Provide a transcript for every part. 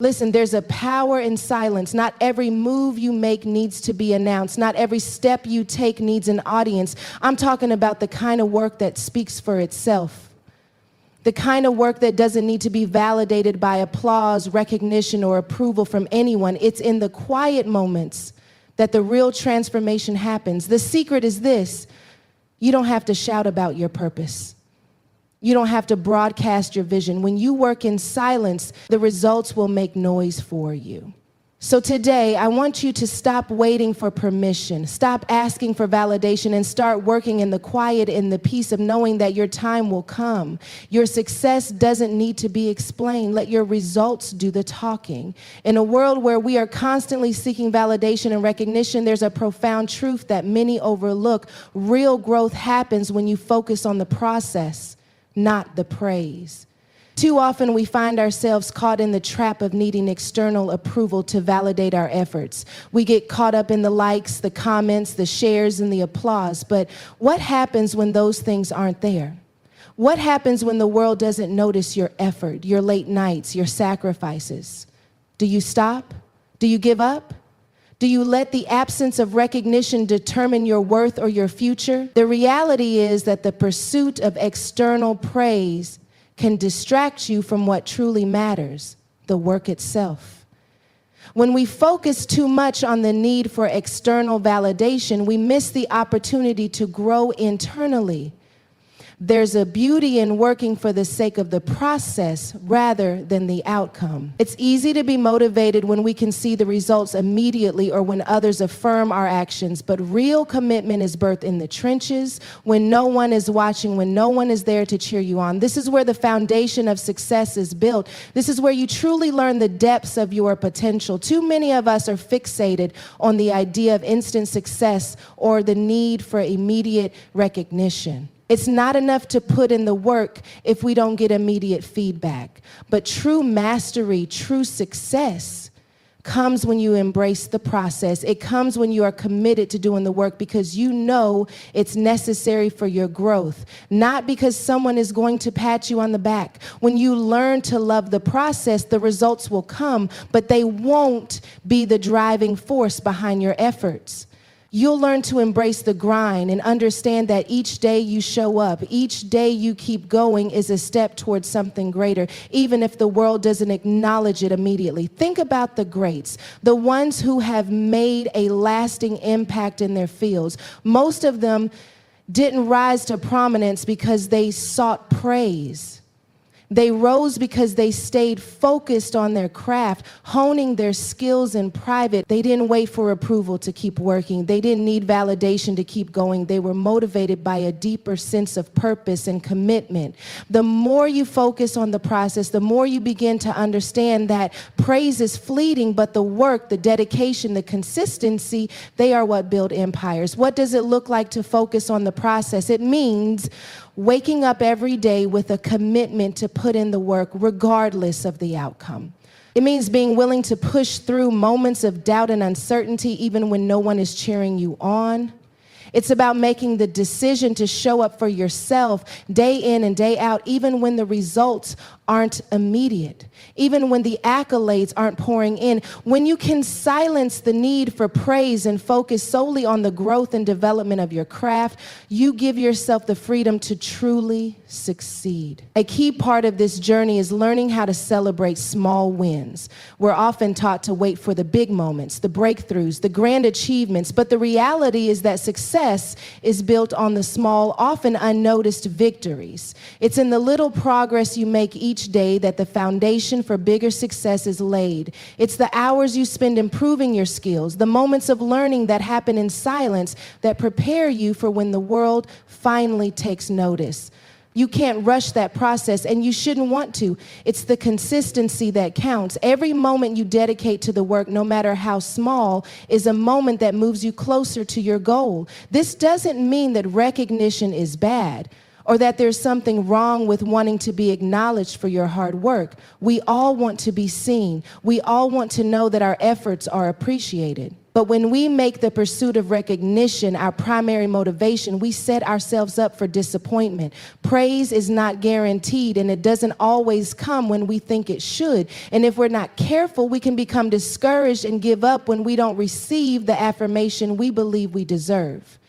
Listen, there's a power in silence. Not every move you make needs to be announced. Not every step you take needs an audience. I'm talking about the kind of work that speaks for itself. The kind of work that doesn't need to be validated by applause, recognition, or approval from anyone. It's in the quiet moments that the real transformation happens. The secret is this: you don't have to shout about your purpose. You don't have to broadcast your vision. When you work in silence, the results will make noise for you. So today, I want you to stop waiting for permission, stop asking for validation, and start working in the quiet, in the peace of knowing that your time will come. Your success doesn't need to be explained. Let your results do the talking. In a world where we are constantly seeking validation and recognition, there's a profound truth that many overlook. Real growth happens when you focus on the process, not the praise. Too often we find ourselves caught in the trap of needing external approval to validate our efforts. We get caught up in the likes, the comments, the shares, and the applause. But what happens when those things aren't there? What happens when the world doesn't notice your effort, your late nights, your sacrifices? Do you stop? Do you give up? Do you let the absence of recognition determine your worth or your future? The reality is that the pursuit of external praise can distract you from what truly matters, the work itself. When we focus too much on the need for external validation, we miss the opportunity to grow internally. There's a beauty in working for the sake of the process rather than the outcome. It's easy to be motivated when we can see the results immediately or when others affirm our actions, but real commitment is birthed in the trenches, when no one is watching, when no one is there to cheer you on. This is where the foundation of success is built. This is where you truly learn the depths of your potential. Too many of us are fixated on the idea of instant success or the need for immediate recognition. It's not enough to put in the work if we don't get immediate feedback. But true mastery, true success comes when you embrace the process. It comes when you are committed to doing the work because you know it's necessary for your growth, not because someone is going to pat you on the back. When you learn to love the process, the results will come, but they won't be the driving force behind your efforts. You'll learn to embrace the grind and understand that each day you show up, each day you keep going is a step towards something greater, even if the world doesn't acknowledge it immediately. Think about the greats, the ones who have made a lasting impact in their fields. Most of them didn't rise to prominence because they sought praise. They rose because they stayed focused on their craft, honing their skills in private. They didn't wait for approval to keep working. They didn't need validation to keep going. They were motivated by a deeper sense of purpose and commitment. The more you focus on the process, the more you begin to understand that praise is fleeting, but the work, the dedication, the consistency, they are what build empires. What does it look like to focus on the process? It means waking up every day with a commitment to put in the work regardless of the outcome. It means being willing to push through moments of doubt and uncertainty even when no one is cheering you on. It's about making the decision to show up for yourself day in and day out, even when the results aren't immediate, even when the accolades aren't pouring in. When you can silence the need for praise and focus solely on the growth and development of your craft, you give yourself the freedom to truly succeed. A key part of this journey is learning how to celebrate small wins. We're often taught to wait for the big moments, the breakthroughs, the grand achievements, but the reality is that success is built on the small, often unnoticed victories. It's in the little progress you make each day that the foundation for bigger success is laid. It's the hours you spend improving your skills, the moments of learning that happen in silence that prepare you for when the world finally takes notice. You can't rush that process, and you shouldn't want to. It's the consistency that counts. Every moment you dedicate to the work, no matter how small, is a moment that moves you closer to your goal. This doesn't mean that recognition is bad or that there's something wrong with wanting to be acknowledged for your hard work. We all want to be seen. We all want to know that our efforts are appreciated. But when we make the pursuit of recognition our primary motivation, we set ourselves up for disappointment. Praise is not guaranteed, and it doesn't always come when we think it should. And if we're not careful, we can become discouraged and give up when we don't receive the affirmation we believe we deserve.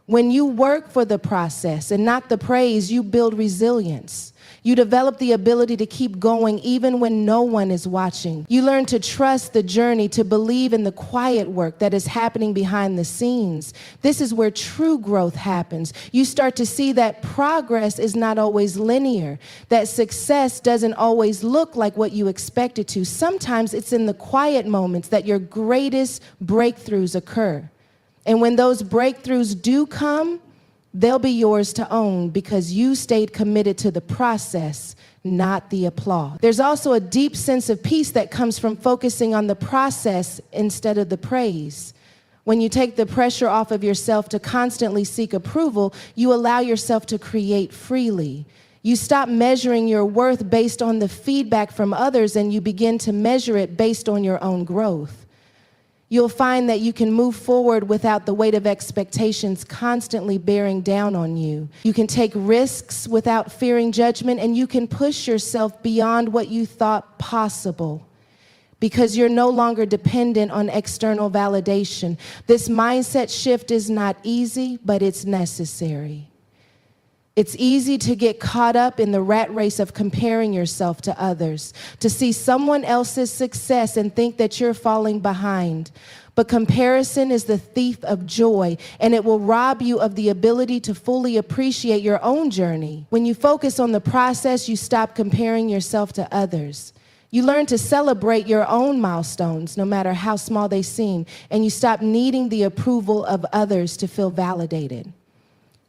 When you work for the process and not the praise, you build resilience. You develop the ability to keep going even when no one is watching. You learn to trust the journey, to believe in the quiet work that is happening behind the scenes. This is where true growth happens. You start to see that progress is not always linear, that success doesn't always look like what you expect it to. Sometimes it's in the quiet moments that your greatest breakthroughs occur. And when those breakthroughs do come, they'll be yours to own because you stayed committed to the process, not the applause. There's also a deep sense of peace that comes from focusing on the process instead of the praise. When you take the pressure off of yourself to constantly seek approval, you allow yourself to create freely. You stop measuring your worth based on the feedback from others, and you begin to measure it based on your own growth. You'll find that you can move forward without the weight of expectations constantly bearing down on you. You can take risks without fearing judgment, and you can push yourself beyond what you thought possible because you're no longer dependent on external validation. This mindset shift is not easy, but it's necessary. It's easy to get caught up in the rat race of comparing yourself to others, to see someone else's success and think that you're falling behind. But comparison is the thief of joy, and it will rob you of the ability to fully appreciate your own journey. When you focus on the process, you stop comparing yourself to others. You learn to celebrate your own milestones, no matter how small they seem, and you stop needing the approval of others to feel validated.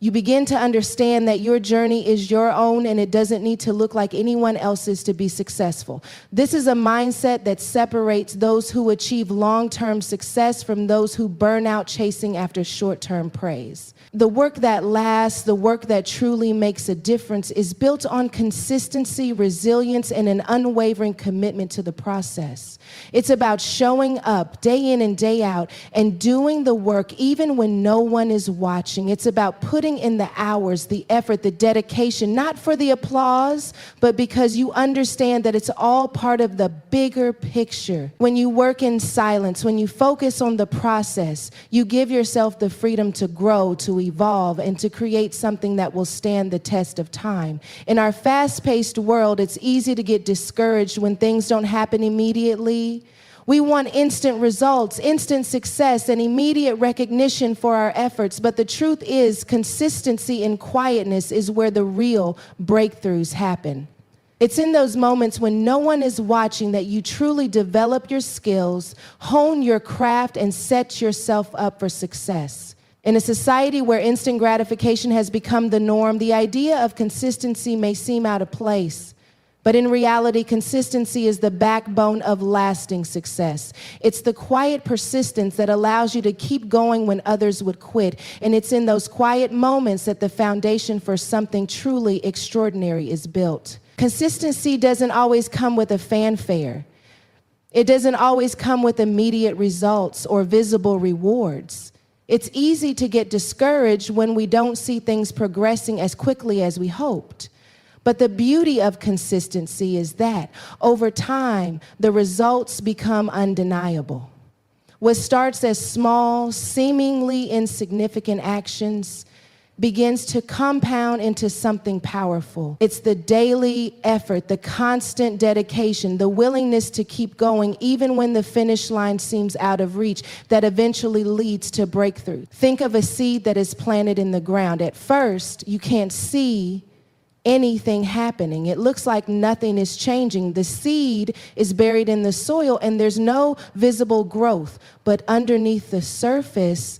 You begin to understand that your journey is your own and it doesn't need to look like anyone else's to be successful. This is a mindset that separates those who achieve long-term success from those who burn out chasing after short-term praise. The work that lasts, the work that truly makes a difference, is built on consistency, resilience, and an unwavering commitment to the process. It's about showing up day in and day out and doing the work even when no one is watching. It's about putting in the hours, the effort, the dedication, not for the applause, but because you understand that it's all part of the bigger picture. When you work in silence, when you focus on the process, you give yourself the freedom to grow, to evolve, and to create something that will stand the test of time. In our fast-paced world, it's easy to get discouraged when things don't happen immediately. We want instant results, instant success, and immediate recognition for our efforts. But the truth is, consistency and quietness is where the real breakthroughs happen. It's in those moments when no one is watching that you truly develop your skills, hone your craft, and set yourself up for success. In a society where instant gratification has become the norm, the idea of consistency may seem out of place. But in reality, consistency is the backbone of lasting success. It's the quiet persistence that allows you to keep going when others would quit. And it's in those quiet moments that the foundation for something truly extraordinary is built. Consistency doesn't always come with a fanfare. It doesn't always come with immediate results or visible rewards. It's easy to get discouraged when we don't see things progressing as quickly as we hoped. But the beauty of consistency is that over time, the results become undeniable. What starts as small, seemingly insignificant actions begins to compound into something powerful. It's the daily effort, the constant dedication, the willingness to keep going even when the finish line seems out of reach that eventually leads to breakthrough. Think of a seed that is planted in the ground. At first, you can't see anything happening. It looks like nothing is changing. The seed is buried in the soil and there's no visible growth. But underneath the surface,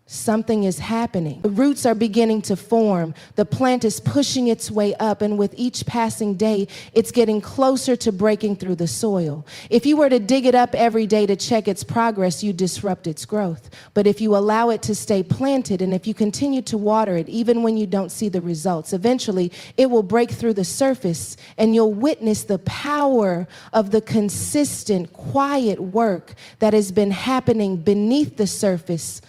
something is happening. The roots are beginning to form. The plant is pushing its way up, and with each passing day, it's getting closer to breaking through the soil. If you were to dig it up every day to check its progress, you disrupt its growth. But if you allow it to stay planted, and if you continue to water it, even when you don't see the results, eventually it will break through the surface, and you'll witness the power of the consistent, quiet work that has been happening beneath the surface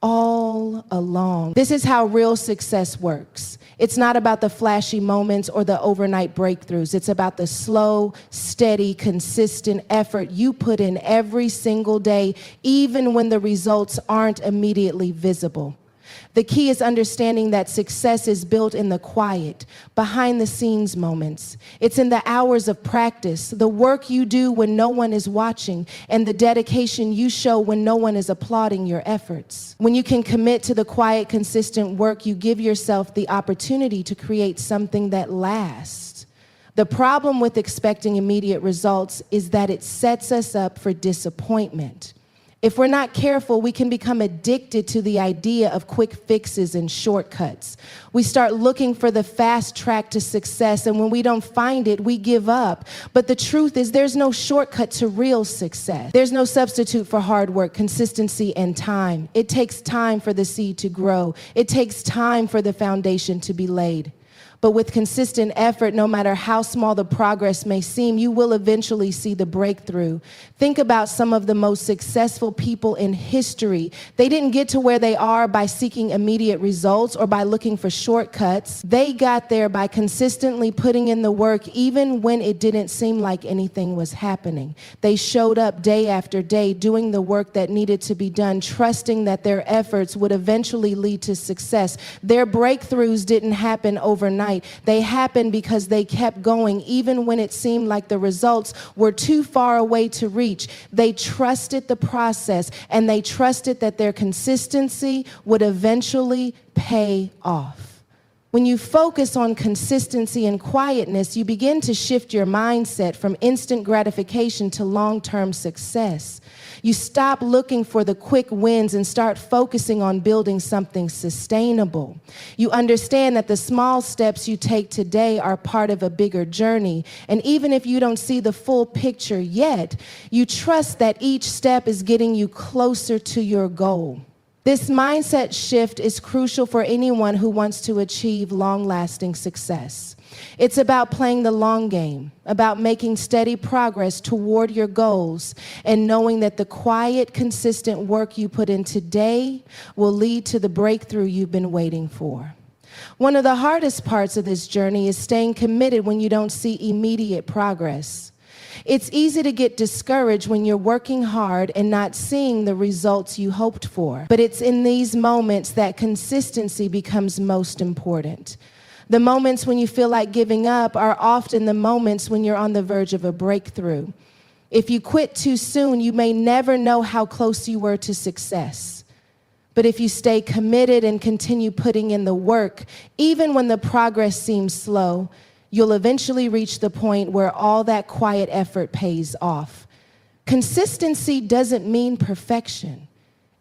all along. This is how real success works. It's not about the flashy moments or the overnight breakthroughs. It's about the slow, steady, consistent effort you put in every single day, even when the results aren't immediately visible. The key is understanding that success is built in the quiet, behind-the-scenes moments. It's in the hours of practice, the work you do when no one is watching, and the dedication you show when no one is applauding your efforts. When you can commit to the quiet, consistent work, you give yourself the opportunity to create something that lasts. The problem with expecting immediate results is that it sets us up for disappointment. If we're not careful, we can become addicted to the idea of quick fixes and shortcuts. We start looking for the fast track to success, and when we don't find it, we give up. But the truth is, there's no shortcut to real success. There's no substitute for hard work, consistency, and time. It takes time for the seed to grow. It takes time for the foundation to be laid. But with consistent effort, no matter how small the progress may seem, you will eventually see the breakthrough. Think about some of the most successful people in history. They didn't get to where they are by seeking immediate results or by looking for shortcuts. They got there by consistently putting in the work, even when it didn't seem like anything was happening. They showed up day after day, doing the work that needed to be done, trusting that their efforts would eventually lead to success. Their breakthroughs didn't happen overnight. They happened because they kept going, even when it seemed like the results were too far away to reach. They trusted the process, and they trusted that their consistency would eventually pay off. When you focus on consistency and quietness, you begin to shift your mindset from instant gratification to long-term success. You stop looking for the quick wins and start focusing on building something sustainable. You understand that the small steps you take today are part of a bigger journey. And even if you don't see the full picture yet, you trust that each step is getting you closer to your goal. This mindset shift is crucial for anyone who wants to achieve long-lasting success. It's about playing the long game, about making steady progress toward your goals, and knowing that the quiet, consistent work you put in today will lead to the breakthrough you've been waiting for. One of the hardest parts of this journey is staying committed when you don't see immediate progress. It's easy to get discouraged when you're working hard and not seeing the results you hoped for. But it's in these moments that consistency becomes most important. The moments when you feel like giving up are often the moments when you're on the verge of a breakthrough. If you quit too soon, you may never know how close you were to success. But if you stay committed and continue putting in the work, even when the progress seems slow, you'll eventually reach the point where all that quiet effort pays off. Consistency doesn't mean perfection.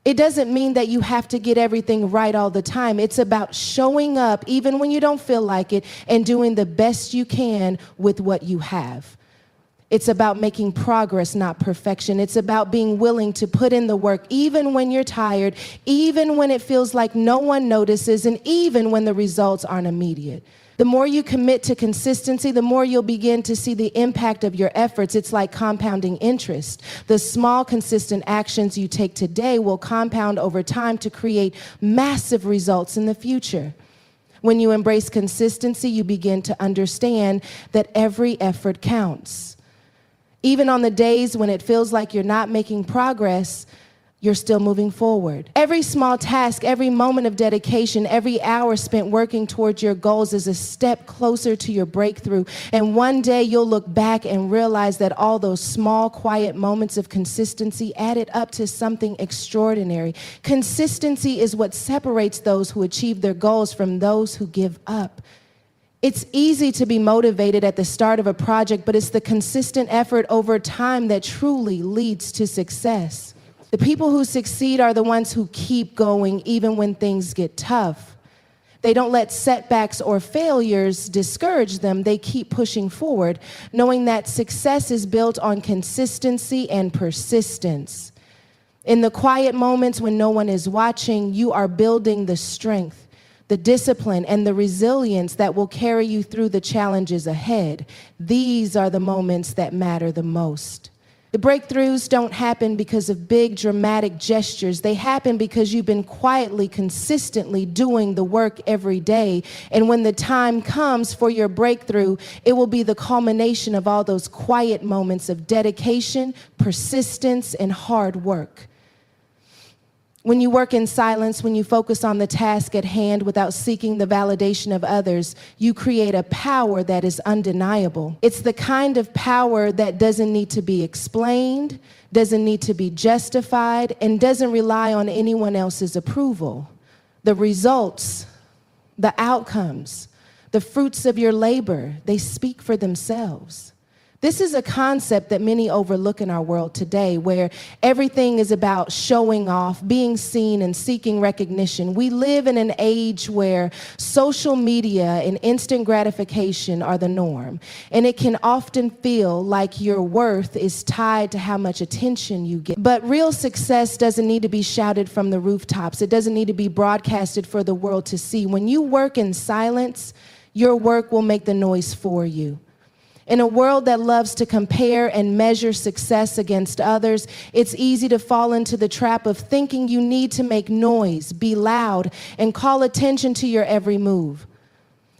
It doesn't mean that you have to get everything right all the time. It's about showing up even when you don't feel like it and doing the best you can with what you have. It's about making progress, not perfection. It's about being willing to put in the work even when you're tired, even when it feels like no one notices, and even when the results aren't immediate. The more you commit to consistency, the more you'll begin to see the impact of your efforts. It's like compounding interest. The small, consistent actions you take today will compound over time to create massive results in the future. When you embrace consistency, you begin to understand that every effort counts. Even on the days when it feels like you're not making progress, you're still moving forward. Every small task, every moment of dedication, every hour spent working towards your goals is a step closer to your breakthrough. And one day you'll look back and realize that all those small, quiet moments of consistency added up to something extraordinary. Consistency is what separates those who achieve their goals from those who give up. It's easy to be motivated at the start of a project, but it's the consistent effort over time that truly leads to success. The people who succeed are the ones who keep going even when things get tough. They don't let setbacks or failures discourage them. They keep pushing forward, knowing that success is built on consistency and persistence. In the quiet moments when no one is watching, you are building the strength, the discipline, and the resilience that will carry you through the challenges ahead. These are the moments that matter the most. The breakthroughs don't happen because of big dramatic gestures. They happen because you've been quietly, consistently doing the work every day. And when the time comes for your breakthrough, it will be the culmination of all those quiet moments of dedication, persistence, and hard work. When you work in silence, when you focus on the task at hand without seeking the validation of others, you create a power that is undeniable. It's the kind of power that doesn't need to be explained, doesn't need to be justified, and doesn't rely on anyone else's approval. The results, the outcomes, the fruits of your labor, they speak for themselves. This is a concept that many overlook in our world today, where everything is about showing off, being seen, and seeking recognition. We live in an age where social media and instant gratification are the norm, and it can often feel like your worth is tied to how much attention you get. But real success doesn't need to be shouted from the rooftops. It doesn't need to be broadcasted for the world to see. When you work in silence, your work will make the noise for you. In a world that loves to compare and measure success against others, it's easy to fall into the trap of thinking you need to make noise, be loud, and call attention to your every move.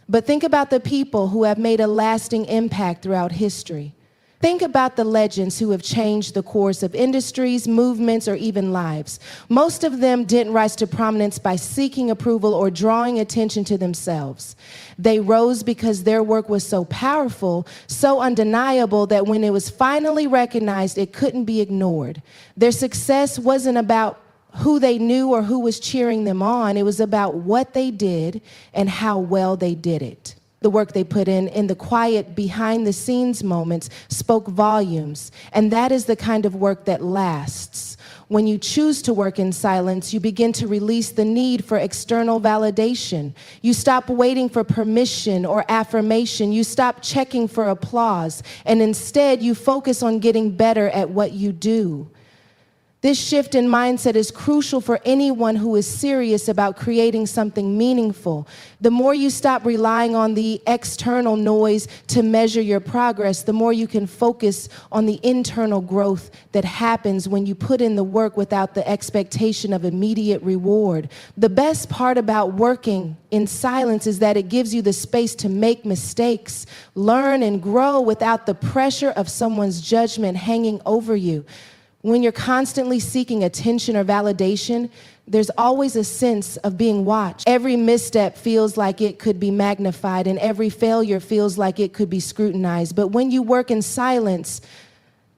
But think about the people who have made a lasting impact throughout history. Think about the legends who have changed the course of industries, movements, or even lives. Most of them didn't rise to prominence by seeking approval or drawing attention to themselves. They rose because their work was so powerful, so undeniable, that when it was finally recognized, it couldn't be ignored. Their success wasn't about who they knew or who was cheering them on. It was about what they did and how well they did it. The work they put in the quiet, behind-the-scenes moments spoke volumes, and that is the kind of work that lasts. When you choose to work in silence, you begin to release the need for external validation. You stop waiting for permission or affirmation. You stop checking for applause, and instead you focus on getting better at what you do. This shift in mindset is crucial for anyone who is serious about creating something meaningful. The more you stop relying on the external noise to measure your progress, the more you can focus on the internal growth that happens when you put in the work without the expectation of immediate reward. The best part about working in silence is that it gives you the space to make mistakes, learn, and grow without the pressure of someone's judgment hanging over you. When you're constantly seeking attention or validation, there's always a sense of being watched. Every misstep feels like it could be magnified, and every failure feels like it could be scrutinized. But when you work in silence,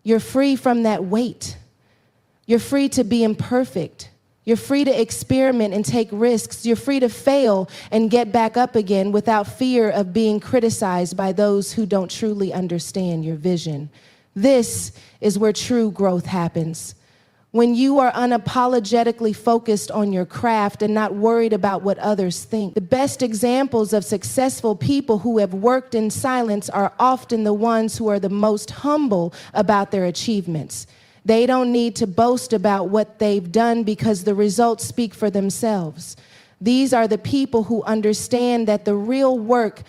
you're free from that weight. You're free to be imperfect. You're free to experiment and take risks. You're free to fail and get back up again without fear of being criticized by those who don't truly understand your vision. This is where true growth happens. When you are unapologetically focused on your craft and not worried about what others think. The best examples of successful people who have worked in silence are often the ones who are the most humble about their achievements. They don't need to boast about what they've done because the results speak for themselves. These are the people who understand that the real work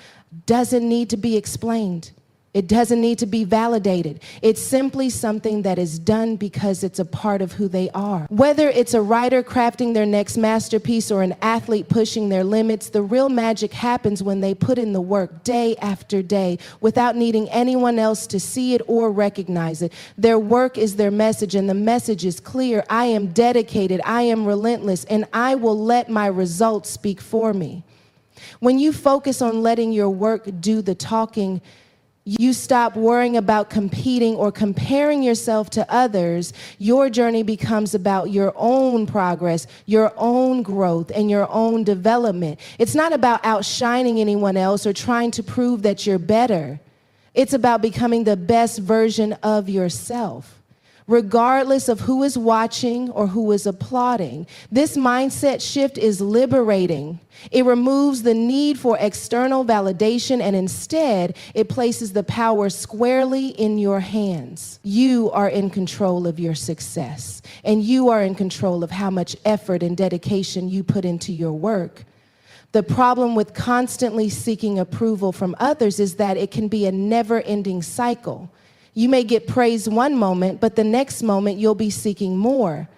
doesn't need to be explained. It doesn't need to be validated. It's simply something that is done because it's a part of who they are. Whether it's a writer crafting their next masterpiece or an athlete pushing their limits, the real magic happens when they put in the work day after day without needing anyone else to see it or recognize it. Their work is their message, and the message is clear. I am dedicated, I am relentless, and I will let my results speak for me. When you focus on letting your work do the talking, you stop worrying about competing or comparing yourself to others. Your journey becomes about your own progress, your own growth, and your own development. It's not about outshining anyone else or trying to prove that you're better. It's about becoming the best version of yourself. regardless of who is watching or who is applauding. This mindset shift is liberating. It removes the need for external validation, and instead, it places the power squarely in your hands. You are in control of your success, and you are in control of how much effort and dedication you put into your work. The problem with constantly seeking approval from others is that it can be a never-ending cycle. You may get praise one moment, but the next moment you'll be seeking more.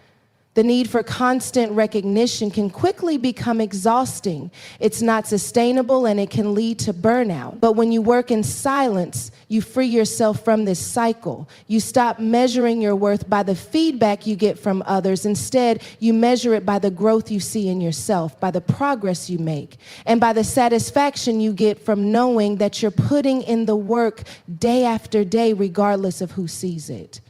The need for constant recognition can quickly become exhausting. It's not sustainable and it can lead to burnout. But when you work in silence, you free yourself from this cycle. You stop measuring your worth by the feedback you get from others. Instead, you measure it by the growth you see in yourself, by the progress you make, and by the satisfaction you get from knowing that you're putting in the work day after day, regardless of who sees it.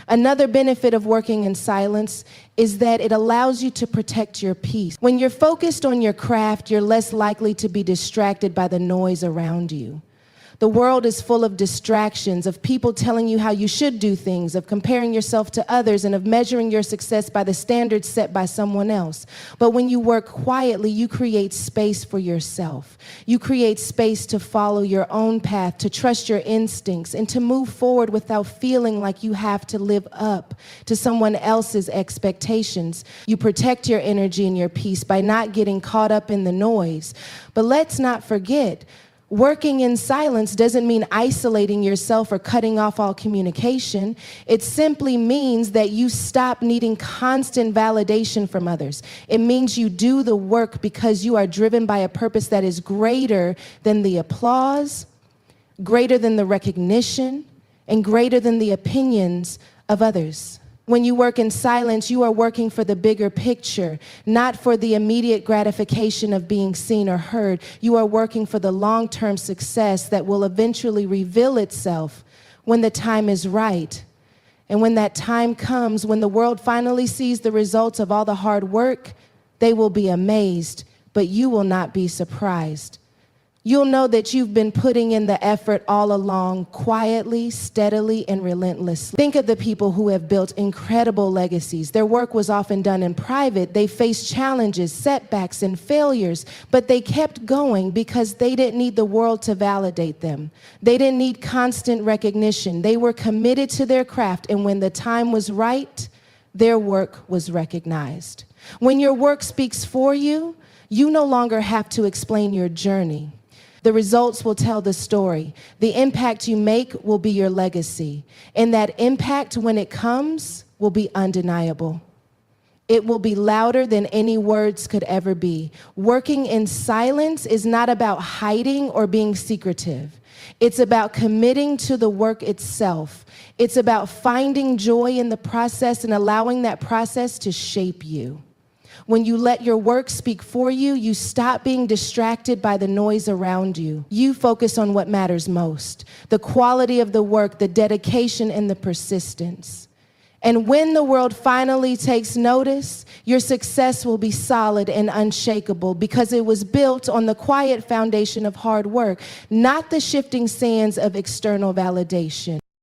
Another benefit of working in silence is that it allows you to protect your peace. When you're focused on your craft, you're less likely to be distracted by the noise around you. The world is full of distractions, of people telling you how you should do things, of comparing yourself to others, and of measuring your success by the standards set by someone else. But when you work quietly, you create space for yourself. You create space to follow your own path, to trust your instincts, and to move forward without feeling like you have to live up to someone else's expectations. You protect your energy and your peace by not getting caught up in the noise. But let's not forget, working in silence doesn't mean isolating yourself or cutting off all communication. It simply means that you stop needing constant validation from others. It means you do the work because you are driven by a purpose that is greater than the applause, greater than the recognition, and greater than the opinions of others. When you work in silence, you are working for the bigger picture, not for the immediate gratification of being seen or heard. You are working for the long-term success that will eventually reveal itself when the time is right. And when that time comes, when the world finally sees the results of all the hard work, they will be amazed, but you will not be surprised. You'll know that you've been putting in the effort all along, quietly, steadily, and relentlessly. Think of the people who have built incredible legacies. Their work was often done in private. They faced challenges, setbacks, and failures, but they kept going because they didn't need the world to validate them. They didn't need constant recognition. They were committed to their craft, and when the time was right, their work was recognized. When your work speaks for you, you no longer have to explain your journey. The results will tell the story. The impact you make will be your legacy. And that impact, when it comes, will be undeniable. It will be louder than any words could ever be. Working in silence is not about hiding or being secretive. It's about committing to the work itself. It's about finding joy in the process and allowing that process to shape you. When you let your work speak for you, you stop being distracted by the noise around you. You focus on what matters most, the quality of the work, the dedication, and the persistence. And when the world finally takes notice, your success will be solid and unshakable because it was built on the quiet foundation of hard work, not the shifting sands of external validation.